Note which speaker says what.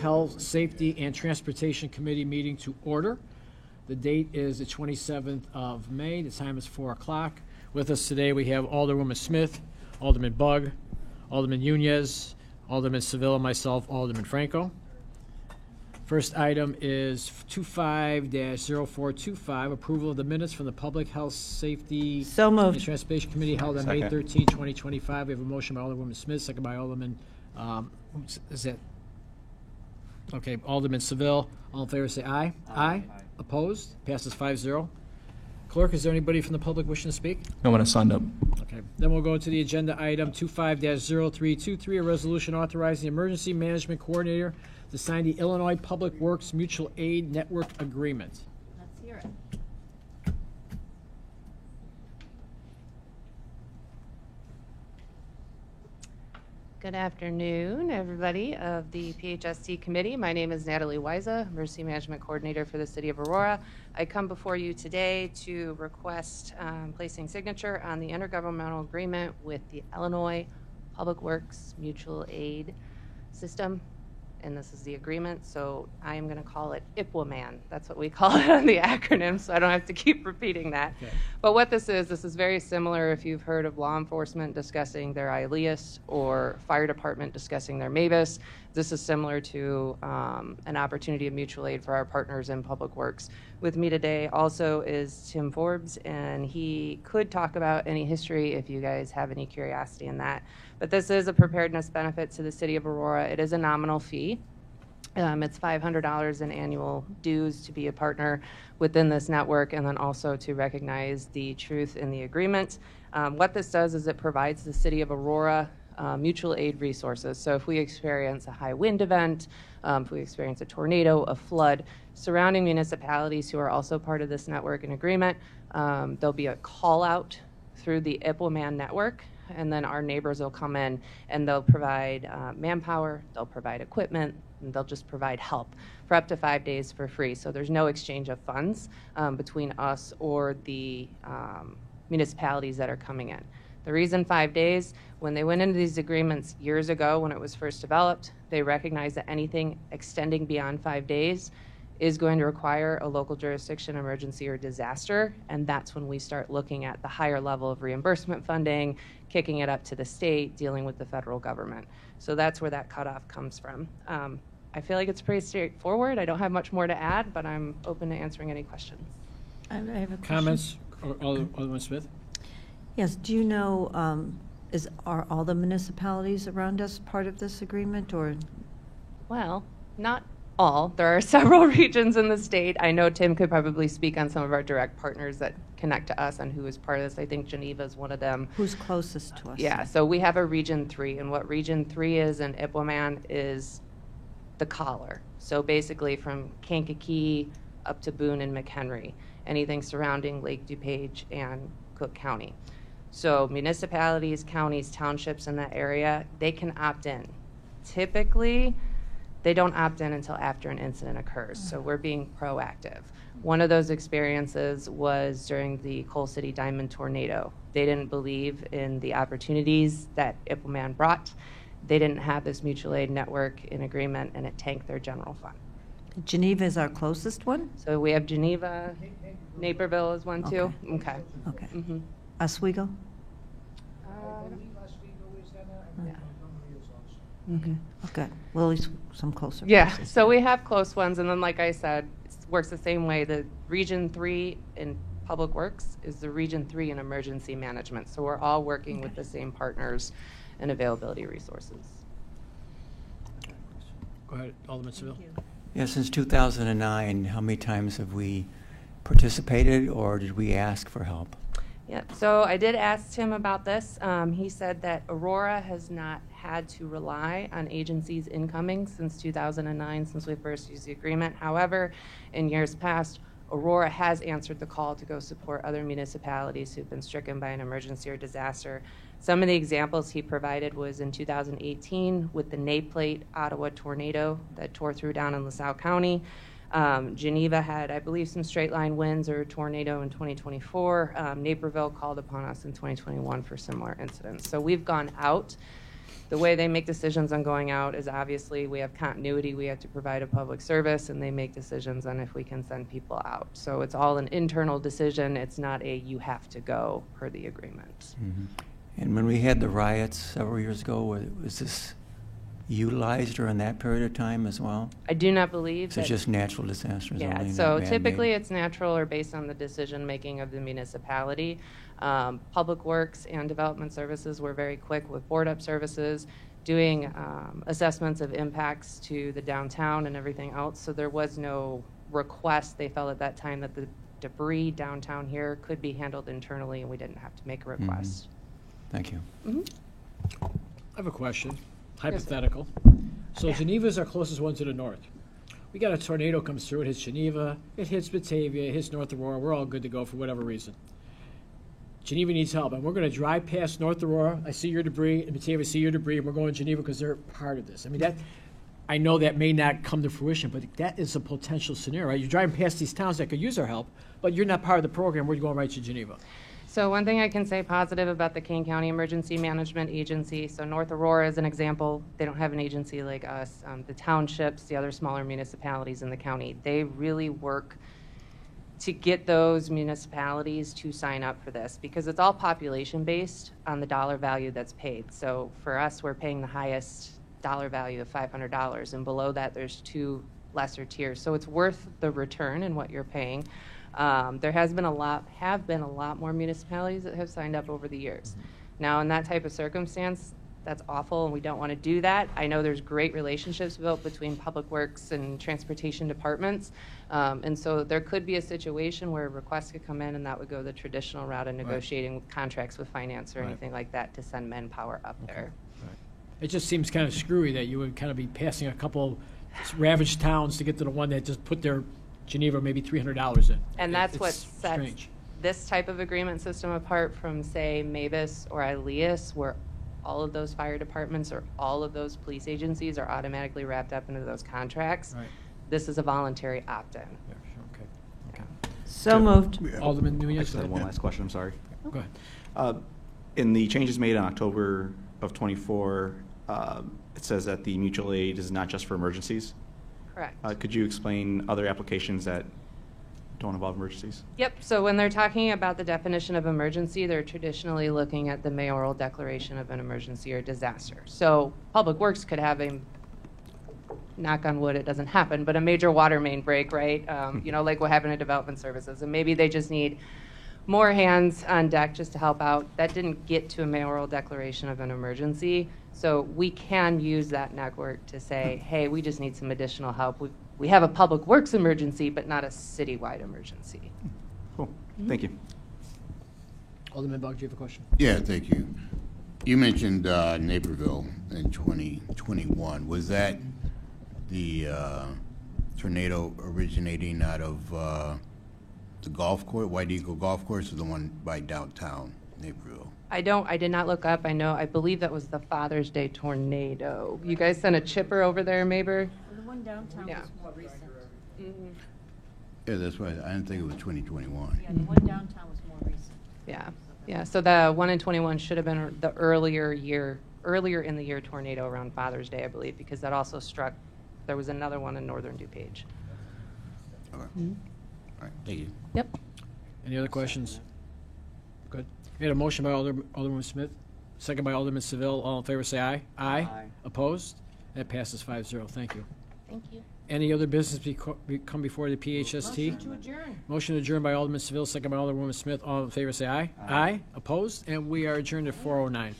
Speaker 1: Health, Safety, and Transportation Committee meeting to order. The date is the 27th of May. The time is 4 o'clock. With us today we have Alderwoman Smith, Alderman Bugg, Alderman Nunez, Alderman Seville, and myself, Alderman Franco. First item is 25-0425, approval of the minutes from the Public Health, Safety,
Speaker 2: So moved.
Speaker 1: and Transportation Committee held on May 13, 2025. We have a motion by Alderwoman Smith, second by Alderman, is that? Okay, Alderman Seville. All in favor say aye. Aye. Opposed? Passes 5-0. Clerk, is there anybody from the public wishing to speak?
Speaker 3: No one has signed up.
Speaker 1: Okay. Then we'll go to the agenda item 25-0323, a resolution authorizing the Emergency Management Coordinator to sign the Illinois Public Works Mutual Aid Network Agreement.
Speaker 2: Let's hear it.
Speaker 4: Good afternoon, everybody of the PHST committee. My name is Natalie Wiesa, Emergency Management Coordinator for the City of Aurora. I come before you today to request placing signature on the intergovernmental agreement with the Illinois Public Works Mutual Aid System, and this is the agreement, so I am going to call it IPWAMAN. That's what we call it on the acronym, so I don't have to keep repeating that.
Speaker 1: Okay.
Speaker 4: But what this is very similar if you've heard of law enforcement discussing their ILEAS or fire department discussing their MAVIS. This is similar to an opportunity of mutual aid for our partners in public works. With me today also is Tim Forbes, and he could talk about any history if you guys have any curiosity in that. But this is a preparedness benefit to the City of Aurora. It is a nominal fee. It's $500 in annual dues to be a partner within this network, and then also to recognize the truth in the agreement. What this does is it provides the City of Aurora mutual aid resources. So if we experience a high wind event, if we experience a tornado, a flood, surrounding municipalities who are also part of this network and agreement, there'll be a call out through the IPWAMAN network, and then our neighbors will come in and they'll provide manpower, they'll provide equipment, and they'll just provide help for up to 5 days for free. So there's no exchange of funds between us or the municipalities that are coming in. The reason 5 days, when they went into these agreements years ago when it was first developed, they recognized that anything extending beyond 5 days is going to require a local jurisdiction emergency or disaster, and that's when we start looking at the higher level of reimbursement funding, kicking it up to the state, dealing with the federal government. So that's where that cutoff comes from. I feel like it's pretty straightforward. I don't have much more to add, but I'm open to answering any questions.
Speaker 2: I have a question.
Speaker 1: Comments? Alderman Smith?
Speaker 2: Yes. Do you know, are all the municipalities around us part of this agreement, or?
Speaker 4: Well, not all. There are several regions in the state. I know Tim could probably speak on some of our direct partners that connect to us and who is part of this. I think Geneva is one of them.
Speaker 2: Who's closest to us?
Speaker 4: Yeah, so we have a Region 3, and what Region 3 is in IPWAMAN is the collar. So basically from Kankakee up to Boone and McHenry, anything surrounding Lake DuPage and Cook County. So municipalities, counties, townships in that area, they can opt in. Typically, they don't opt in until after an incident occurs, so we're being proactive. One of those experiences was during the Coal City Diamond tornado. They didn't believe in the opportunities that IPWAMAN brought. They didn't have this mutual aid network in agreement, and it tanked their general fund.
Speaker 2: Geneva is our closest one?
Speaker 4: So we have Geneva, Naperville is one too. Okay.
Speaker 2: Okay.
Speaker 4: Mm-hmm.
Speaker 2: Oswego?
Speaker 4: Mm-hmm.
Speaker 2: Okay. Well, at least some closer.
Speaker 4: Yeah,
Speaker 2: places.
Speaker 4: so we have close ones, and then like I said, it works the same way. The Region 3 in Public Works is the Region 3 in Emergency Management. So we're all working with the same partners and availability resources.
Speaker 1: Go ahead, Alderman Seville.
Speaker 5: Yeah, since 2009, how many times have we participated, or did we ask for help?
Speaker 4: Yeah, so I did ask Tim about this. He said that Aurora has not had to rely on agencies incoming since 2009, since we first used the agreement. However, in years past, Aurora has answered the call to go support other municipalities who've been stricken by an emergency or disaster. Some of the examples he provided was in 2018 with the Naplate Ottawa tornado that tore through down in LaSalle County. Geneva had, I believe, some straight line winds or a tornado in 2024. Naperville called upon us in 2021 for similar incidents. So we've gone out The way they make decisions on going out is obviously we have continuity, we have to provide a public service, and they make decisions on if we can send people out. So it's all an internal decision. It's not a you have to go per the agreement.
Speaker 5: And when we had the riots several years ago, was this utilized during that period of time as well?
Speaker 4: I do not believe
Speaker 5: So it's
Speaker 4: that.
Speaker 5: just natural disasters
Speaker 4: Yeah,
Speaker 5: only?
Speaker 4: so
Speaker 5: not man-made?
Speaker 4: typically it's natural or based on the decision-making of the municipality. Public Works and Development Services were very quick with board-up services, doing assessments of impacts to the downtown and everything else. So there was no request. They felt at that time that the debris downtown here could be handled internally and we didn't have to make a request.
Speaker 5: Thank you.
Speaker 1: I have a question, hypothetical. So Geneva's our closest one to the north. We got a tornado comes through, it hits Geneva, it hits Batavia, it hits North Aurora, we're all good to go for whatever reason. Geneva needs help, and we're going to drive past North Aurora, I see your debris, and Batavia see your debris, and we're going to Geneva because they're part of this. I mean, I know that may not come to fruition, but that is a potential scenario, right? You're driving past these towns that could use our help, but you're not part of the program, we're going right to Geneva.
Speaker 4: So one thing I can say positive about the Kane County Emergency Management Agency, so North Aurora is an example. They don't have an agency like us. The townships, the other smaller municipalities in the county, they really work to get those municipalities to sign up for this because it's all population-based on the dollar value that's paid. So for us, we're paying the highest dollar value of $500, and below that, there's 2 lesser tiers. So it's worth the return in what you're paying. There have been a lot more municipalities that have signed up over the years. Now, in that type of circumstance, that's awful, and we don't want to do that. I know there's great relationships built between Public Works and transportation departments, and so there could be a situation where requests could come in, and that would go the traditional route of negotiating contracts with finance or anything like that to send manpower up there.
Speaker 1: It just seems kind of screwy that you would kind of be passing a couple ravaged towns to get to the one that just put their Geneva maybe $300 in.
Speaker 4: And that's
Speaker 1: It's
Speaker 4: what sets
Speaker 1: strange.
Speaker 4: this type of agreement system apart from, say, Mavis or ILEAS, where all of those fire departments or all of those police agencies are automatically wrapped up into those contracts.
Speaker 1: Right.
Speaker 4: This is a voluntary opt-in.
Speaker 1: Yeah, sure, okay.
Speaker 2: So moved.
Speaker 1: Alderman
Speaker 3: I
Speaker 1: Nunez?
Speaker 3: just had one last question, I'm sorry.
Speaker 1: Go ahead.
Speaker 3: In the changes made in October of '24, it says that the mutual aid is not just for emergencies.
Speaker 4: Correct.
Speaker 3: Could you explain other applications that don't involve emergencies?
Speaker 4: Yep, so when they're talking about the definition of emergency, they're traditionally looking at the mayoral declaration of an emergency or disaster. So Public Works could have a, knock on wood, it doesn't happen, but a major water main break, right? You know, like what happened to Development Services. And maybe they just need more hands on deck just to help out. That didn't get to a mayoral declaration of an emergency. So we can use that network to say, hey, we just need some additional help. We have a Public Works emergency, but not a citywide emergency.
Speaker 3: Cool, thank you.
Speaker 1: Alderman Bug, do you have a question?
Speaker 6: Yeah, thank you. You mentioned Naperville in 2021. Was that the tornado originating out of the golf course, White Eagle Golf Course, or the one by downtown Naperville?
Speaker 4: I did not look up. I believe that was the Father's Day tornado. You guys sent a chipper over there, Mabel?
Speaker 2: The one downtown
Speaker 4: Yeah.
Speaker 2: was more recent.
Speaker 6: Yeah, that's right. I didn't think it was 2021.
Speaker 2: Yeah, the one downtown was more recent.
Speaker 4: Yeah. So the 1 in 21 should have been the earlier in the year tornado around Father's Day, I believe, because that also struck. There was another one in northern DuPage.
Speaker 6: Okay. All right, thank you.
Speaker 4: Yep.
Speaker 1: Any other questions? Good. We had a motion by Alderman Smith, second by Alderman Seville. All in favor, say aye. Aye. Opposed? That passes 5-0. Thank you.
Speaker 4: Thank you.
Speaker 1: Any other business come before the PHST?
Speaker 2: Motion to adjourn.
Speaker 1: Motion adjourned by Alderman Seville, second by Alderwoman Smith. All in favor, say aye. Aye. Opposed? And we are adjourned at 4:09.